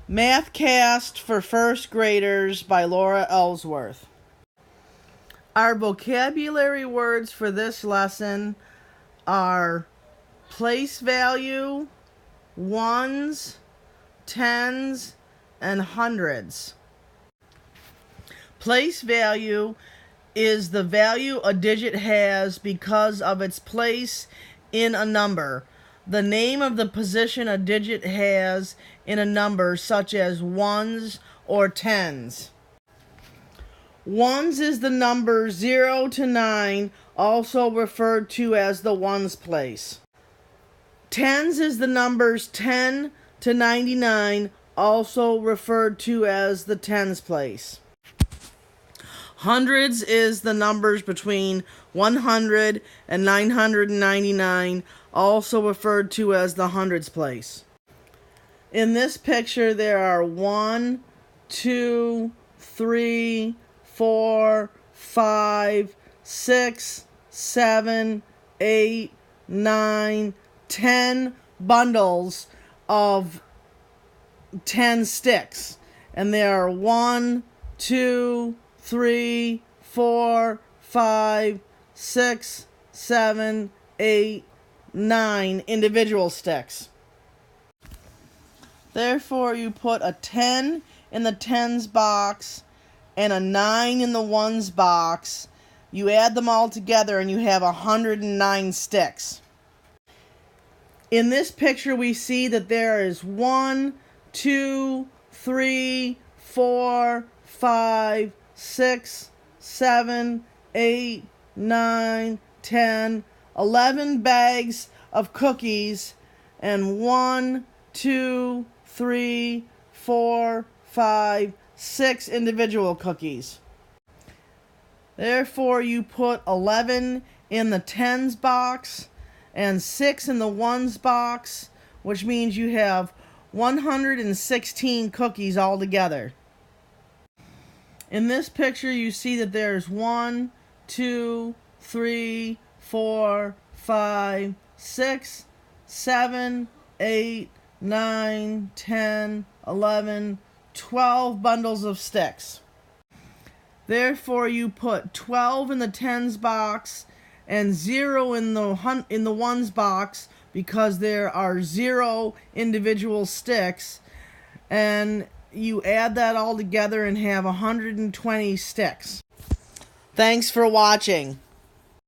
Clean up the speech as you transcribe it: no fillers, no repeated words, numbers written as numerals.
Mathcast for First Graders by Laura Ellsworth. Our vocabulary words for this lesson are place value, ones, tens, and hundreds. Place value is the value a digit has because of its place in a number. The name of the position a digit has in a number, such as ones or tens. Ones is the number 0 to 9, also referred to as the ones place. Tens is the numbers 10 to 99, also referred to as the tens place. Hundreds is the numbers between 100 and 999, also referred to as the hundreds place. In this picture, there are 1, 2, 3, 4, 5, 6, 7, 8, 9, 10 bundles of 10 sticks. And there are 1, 2, 3, 4, 5, 6, 7, 8, 9 individual sticks. Therefore, you put a 10 in the tens box and a 9 in the ones box. You add them all together and you have 109 sticks. In this picture, we see that there is 1, 2, 3, 4, 5, 6, 7, 8, 9, 10, 11 bags of cookies and 1, 2, 3, 4, 5, 6 individual cookies. Therefore, you put 11 in the tens box and 6 in the ones box, which means you have 116 cookies altogether. In this picture, you see that there's 1, 2, 3, 4, 5, 6, 7, 8, 9, 10, 11, 12 bundles of sticks. Therefore, you put 12 in the tens box and 0 in the ones box because there are 0 individual sticks, and you add that all together and have 120 sticks. Thanks for watching.